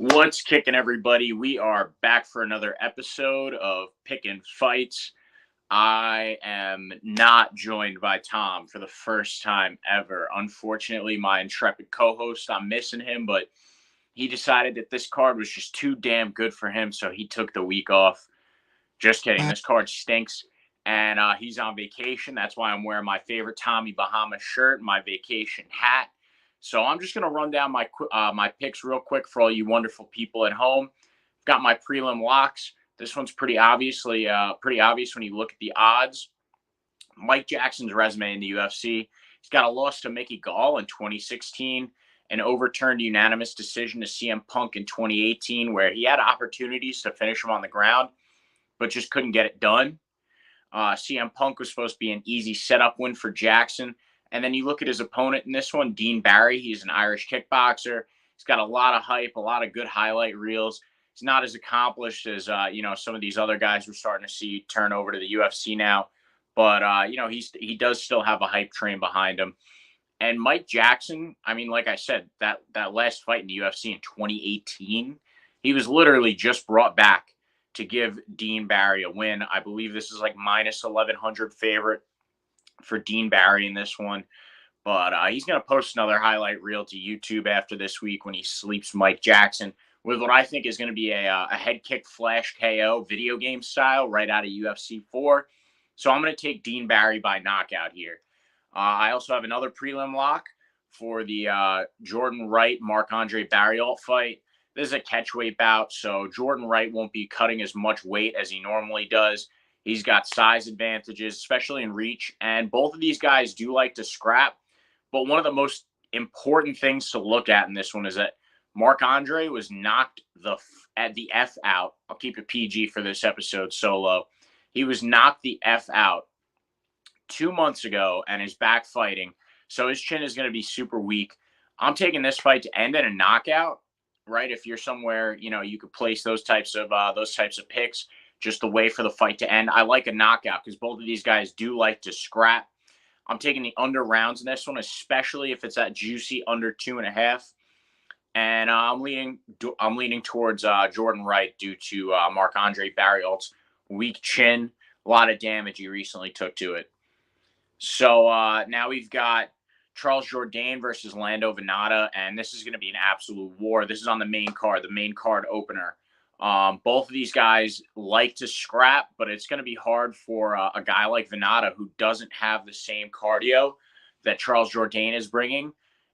What's kicking, everybody? We are back for another episode of Pickin' Fights. I am not joined by Tom for the first time ever. Unfortunately, my intrepid co-host, I'm missing him, but he decided that this card was just too damn good for him, so he took the week off. Just kidding. This card stinks, and he's on vacation. That's why I'm wearing my favorite Tommy Bahama shirt, and my vacation hat. So I'm just gonna run down my picks real quick for all you wonderful people at home. Got my prelim locks. This one's pretty obvious when you look at the odds. Mike Jackson's resume in the UFC. He's got a loss to Mickey Gall in 2016, an overturned unanimous decision to CM Punk in 2018, where he had opportunities to finish him on the ground, but just couldn't get it done. CM Punk was supposed to be an easy setup win for Jackson. And then you look at his opponent in this one, Dean Barry. He's an Irish kickboxer. He's got a lot of hype, a lot of good highlight reels. He's not as accomplished as some of these other guys we're starting to see turn over to the UFC now. But he does still have a hype train behind him. And Mike Jackson, I mean, like I said, that last fight in the UFC in 2018, he was literally just brought back to give Dean Barry a win. I believe this is like minus 1,100 favorite for Dean Barry in this one. But he's going to post another highlight reel to YouTube after this week when he sleeps Mike Jackson with what I think is going to be a head kick flash KO video game style right out of UFC 4. So I'm going to take Dean Barry by knockout here. I also have another prelim lock for the Jordan Wright, Marc-Andre Barriault fight. This is a catchweight bout, so Jordan Wright won't be cutting as much weight as he normally does. He's got size advantages, especially in reach, and both of these guys do like to scrap. But one of the most important things to look at in this one is that Marc-Andre was knocked the F out. I'll keep it PG for this episode solo. He was knocked the F out 2 months ago and is back fighting. So his chin is going to be super weak. I'm taking this fight to end in a knockout, right? If you're somewhere, you could place those types of picks, just the way for the fight to end. I like a knockout because both of these guys do like to scrap. I'm taking the under rounds in this one, especially if it's that juicy under 2.5. And I'm leaning towards Jordan Wright due to Marc-Andre Barriault's weak chin. A lot of damage he recently took to it. So now we've got Charles Jourdain versus Lando Venata, and this is going to be an absolute war. This is on the main card opener. Both of these guys like to scrap, but it's going to be hard for a guy like Venata who doesn't have the same cardio that Charles Jourdain is bringing.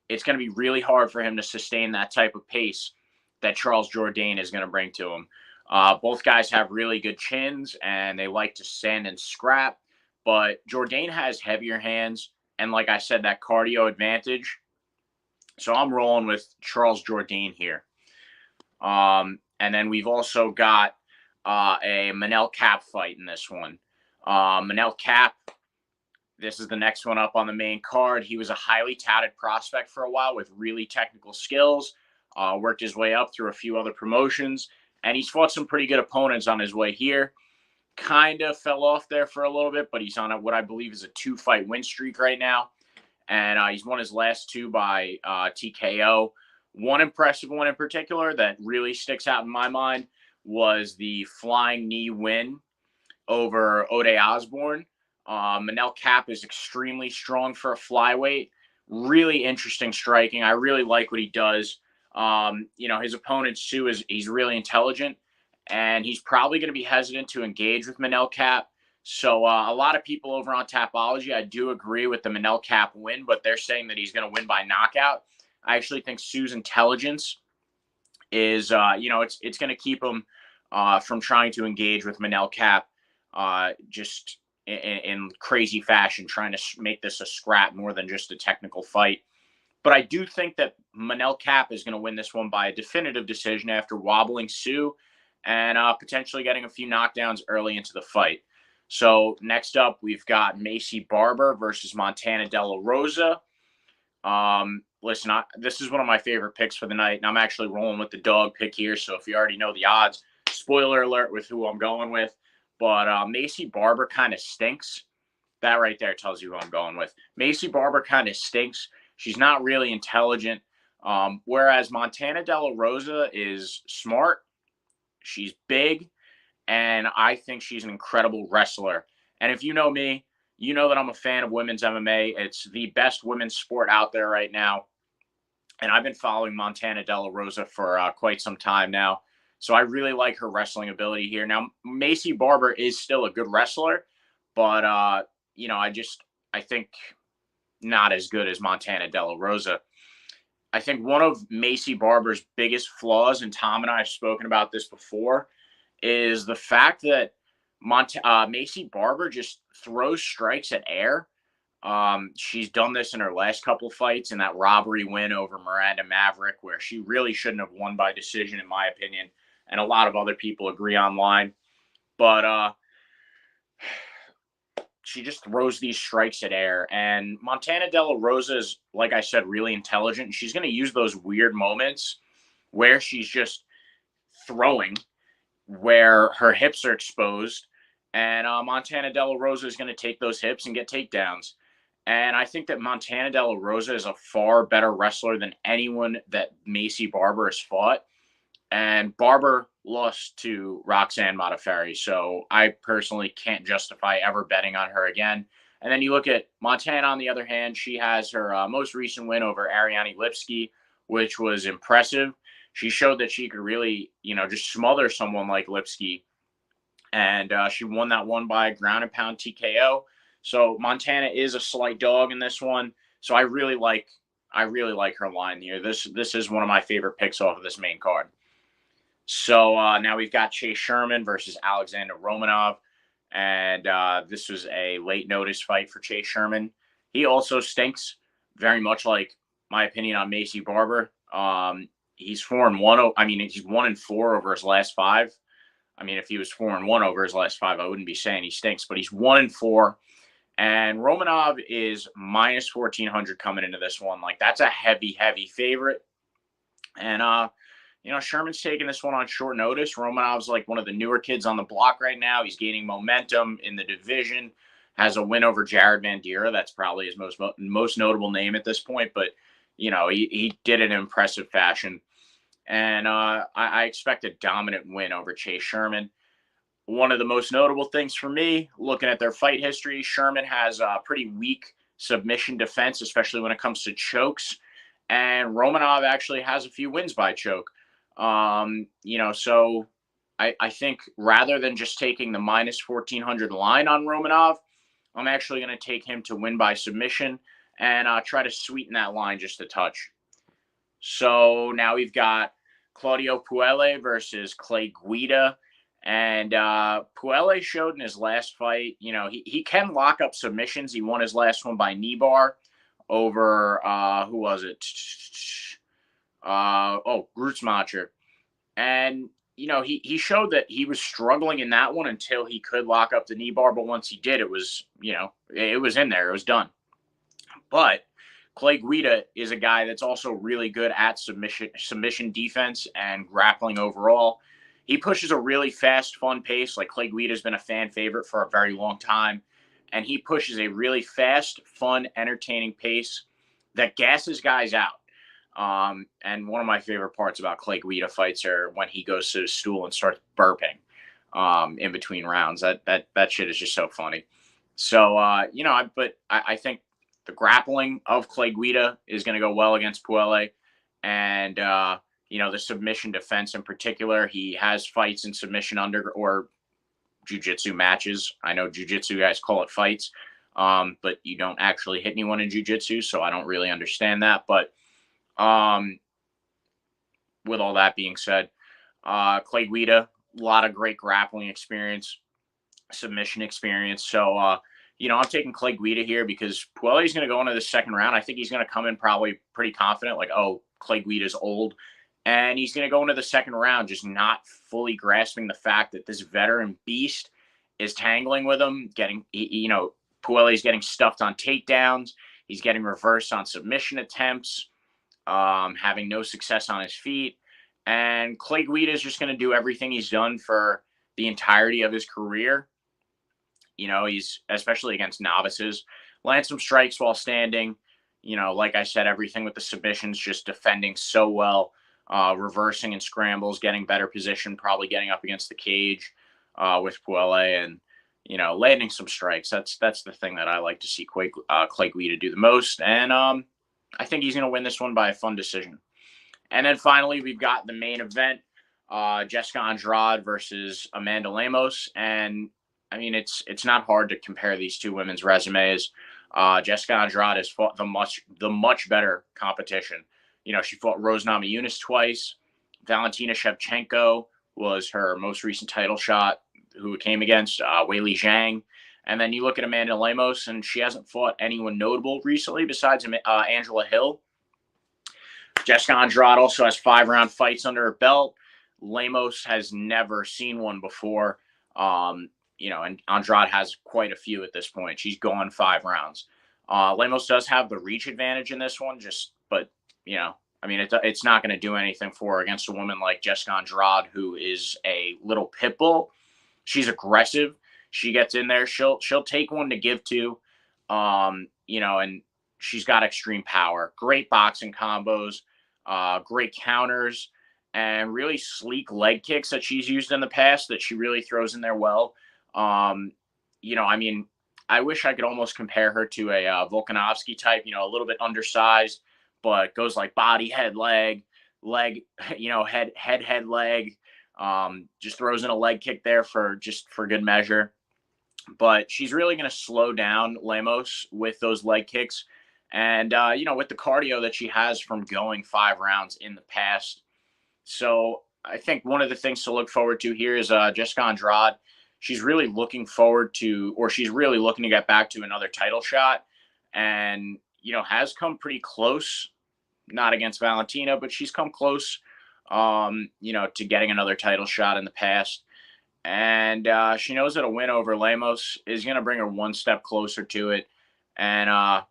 It's going to be really hard for him to sustain that type of pace that Charles Jourdain is going to bring to him. Both guys have really good chins, and they like to stand and scrap. But Jourdain has heavier hands, and like I said, that cardio advantage. So I'm rolling with Charles Jourdain here. And then we've also got a Manel Kape fight in this one. Manel Kape, this is the next one up on the main card. He was a highly touted prospect for a while with really technical skills, worked his way up through a few other promotions, and he's fought some pretty good opponents on his way here. Kind of fell off there for a little bit, but he's on what I believe is a 2-fight win streak right now. And he's won his last 2 by TKO. One impressive one in particular that really sticks out in my mind was the flying knee win over Ode Osborne. Manel Kape is extremely strong for a flyweight. Really interesting striking. I really like what he does. His opponent, Sue, he's really intelligent, and he's probably going to be hesitant to engage with Manel Kape. So a lot of people over on Tapology, I do agree with the Manel Kape win, but they're saying that he's going to win by knockout. I actually think Sue's intelligence is, it's going to keep him from trying to engage with Manel Kape just in crazy fashion, trying to make this a scrap more than just a technical fight. But I do think that Manel Kape is going to win this one by a definitive decision after wobbling Sue and potentially getting a few knockdowns early into the fight. So next up, we've got Macy Barber versus Montana De La Rosa. Listen, this is one of my favorite picks for the night, and I'm actually rolling with the dog pick here. So if you already know the odds, spoiler alert with who I'm going with. But Macy Barber kind of stinks. That right there tells you who I'm going with. Macy Barber kind of stinks. She's not really intelligent. Whereas Montana De La Rosa is smart, she's big, and I think she's an incredible wrestler. And if you know me, you know that I'm a fan of women's MMA. It's the best women's sport out there right now. And I've been following Montana De La Rosa for quite some time now. So I really like her wrestling ability here. Now, Macy Barber is still a good wrestler, but, I think not as good as Montana De La Rosa. I think one of Macy Barber's biggest flaws, and Tom and I have spoken about this before, is the fact that Macy Barber just throws strikes at air. She's done this in her last couple fights in that robbery win over Miranda Maverick, where she really shouldn't have won by decision, in my opinion, and a lot of other people agree online. But she just throws these strikes at air. And Montana De La Rosa is, like I said, really intelligent. She's going to use those weird moments where she's just throwing, where her hips are exposed. And Montana De La Rosa is going to take those hips and get takedowns. And I think that Montana De La Rosa is a far better wrestler than anyone that Macy Barber has fought. And Barber lost to Roxanne Modafferi. So I personally can't justify ever betting on her again. And then you look at Montana, on the other hand, she has her most recent win over Ariane Lipski, which was impressive. She showed that she could really, just smother someone like Lipski. And she won that one by ground and pound TKO. So Montana is a slight dog in this one. So I really like her line here. This is one of my favorite picks off of this main card. So now we've got Chase Sherman versus Alexander Romanov. And this was a late notice fight for Chase Sherman. He also stinks, very much like my opinion on Macy Barber. He's 4-1. I mean, he's 1-4 over his last 5. I mean, if he was 4-1 over his last 5, I wouldn't be saying he stinks, but he's 1-4. And Romanov is minus 1,400 coming into this one. Like, that's a heavy, heavy favorite. And, Sherman's taking this one on short notice. Romanov's like one of the newer kids on the block right now. He's gaining momentum in the division, has a win over Jared Vandera. That's probably his most notable name at this point. But, he did it in impressive fashion. And I expect a dominant win over Chase Sherman. One of the most notable things for me, looking at their fight history, Sherman has a pretty weak submission defense, especially when it comes to chokes. And Romanov actually has a few wins by choke. So I think rather than just taking the minus 1,400 line on Romanov, I'm actually going to take him to win by submission and try to sweeten that line just a touch. So now we've got Claudio Puelle versus Clay Guida. And Puelle showed in his last fight, he can lock up submissions. He won his last one by knee bar over, who was it? Grutzmacher. And, he showed that he was struggling in that one until he could lock up the knee bar. But once he did, it was, it was in there. It was done. But Clay Guida is a guy that's also really good at submission defense and grappling overall. He pushes a really fast, fun pace. Like, Clay Guida has been a fan favorite for a very long time. And he pushes a really fast, fun, entertaining pace that gasses guys out. And one of my favorite parts about Clay Guida fights are when he goes to the stool and starts burping in between rounds. That shit is just so funny. So, I think the grappling of Clay Guida is going to go well against Puelle. And, the submission defense in particular, he has fights in submission or jiu-jitsu matches. I know jiu-jitsu guys call it fights, but you don't actually hit anyone in jiu-jitsu, so I don't really understand that. But with all that being said, Clay Guida, a lot of great grappling experience, submission experience. So, I'm taking Clay Guida here because Puelle's going to go into the second round. I think he's going to come in probably pretty confident, like, oh, Clay Guida's old. And he's going to go into the second round just not fully grasping the fact that this veteran beast is tangling with him, Puelle's getting stuffed on takedowns. He's getting reversed on submission attempts, having no success on his feet. And Clay Guida is just going to do everything he's done for the entirety of his career. He's, especially against novices, land some strikes while standing, like I said, everything with the submissions, just defending so well, reversing and scrambles, getting better position, probably getting up against the cage with Puelle and, landing some strikes. That's the thing that I like to see Clay Guida do the most. And I think he's going to win this one by a fun decision. And then finally, we've got the main event, Jessica Andrade versus Amanda Lemos. And I mean, it's not hard to compare these two women's resumes. Jessica Andrade has fought the much better competition. She fought Rose Namajunas twice. Valentina Shevchenko was her most recent title shot, who it came against Weili Zhang. And then you look at Amanda Lemos, and she hasn't fought anyone notable recently besides Angela Hill. Jessica Andrade also has 5-round fights under her belt. Lemos has never seen one before. And Andrade has quite a few at this point. She's gone 5 rounds. Lemos does have the reach advantage in this one, but it's not going to do anything for her against a woman like Jessica Andrade, who is a little pit bull. She's aggressive. She gets in there. She'll take one to give to, and she's got extreme power. Great boxing combos, great counters, and really sleek leg kicks that she's used in the past that she really throws in there well. I wish I could almost compare her to a Volkanovski type, a little bit undersized, but goes like body, head, leg, head, leg. Just throws in a leg kick there for good measure. But she's really going to slow down Lemos with those leg kicks. And, with the cardio that she has from going 5 rounds in the past. So I think one of the things to look forward to here is Jessica Andrade. She's really looking to get back to another title shot, and, has come pretty close, not against Valentina, but she's come close, to getting another title shot in the past. And she knows that a win over Lemos is going to bring her one step closer to it. And,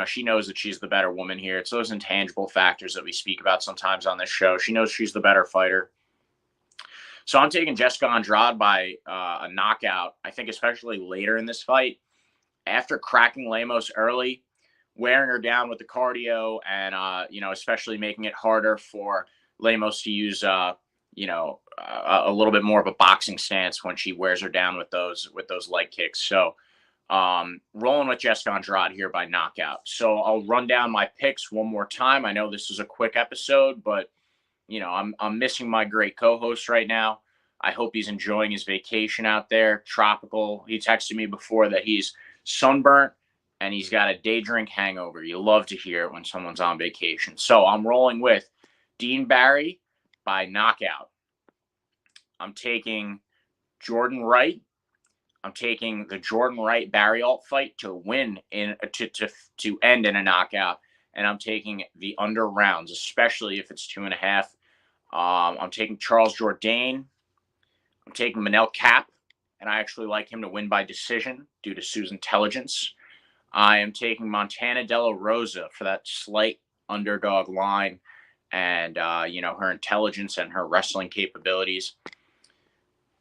she knows that she's the better woman here. It's those intangible factors that we speak about sometimes on this show. She knows she's the better fighter. So I'm taking Jessica Andrade by a knockout. I think especially later in this fight, after cracking Lemos early, wearing her down with the cardio, and especially making it harder for Lemos to use a little bit more of a boxing stance when she wears her down with those leg kicks. So rolling with Jessica Andrade here by knockout. So I'll run down my picks one more time. I know this is a quick episode, but I'm missing my great co-host right now. I hope he's enjoying his vacation out there, tropical. He texted me before that he's sunburnt and he's got a day drink hangover. You love to hear it when someone's on vacation. So I'm rolling with Dean Barry by knockout. I'm taking Jordan Wright. I'm taking the Jordan Wright Barry Alt fight to win to end in a knockout. And I'm taking the under rounds, especially if it's 2.5. I'm taking Charles Jourdain. I'm taking Manel Kape, and I actually like him to win by decision due to Sue's intelligence. I am taking Montana De La Rosa for that slight underdog line and, her intelligence and her wrestling capabilities.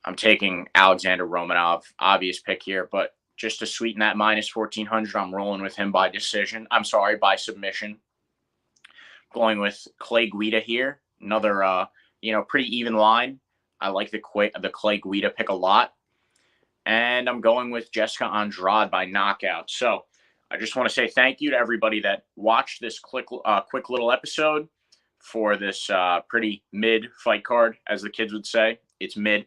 I'm taking Alexander Romanov, obvious pick here, but just to sweeten that minus 1,400, I'm rolling with him by decision. By submission. Going with Clay Guida here. Another, pretty even line. I like the Clay Guida pick a lot. And I'm going with Jessica Andrade by knockout. So I just want to say thank you to everybody that watched this quick little episode for this pretty mid fight card, as the kids would say. It's mid.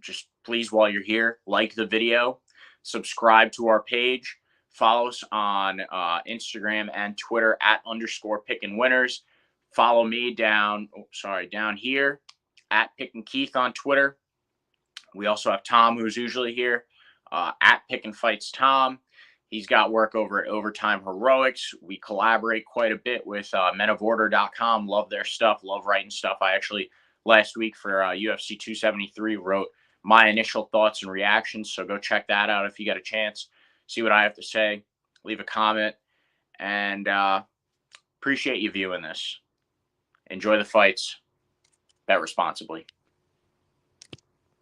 Just please, while you're here, like the video, subscribe to our page, follow us on Instagram and Twitter at @pickinwinners. Follow me down here at Pickin' Keith on Twitter. We also have Tom, who's usually here, at Pickin' Fights Tom. He's got work over at Overtime Heroics. We collaborate quite a bit with menoforder.com. Love their stuff. Love writing stuff. I actually, last week for UFC 273, wrote my initial thoughts and reactions. So go check that out if you get a chance. See what I have to say. Leave a comment. And appreciate you viewing this. Enjoy the fights. Bet responsibly.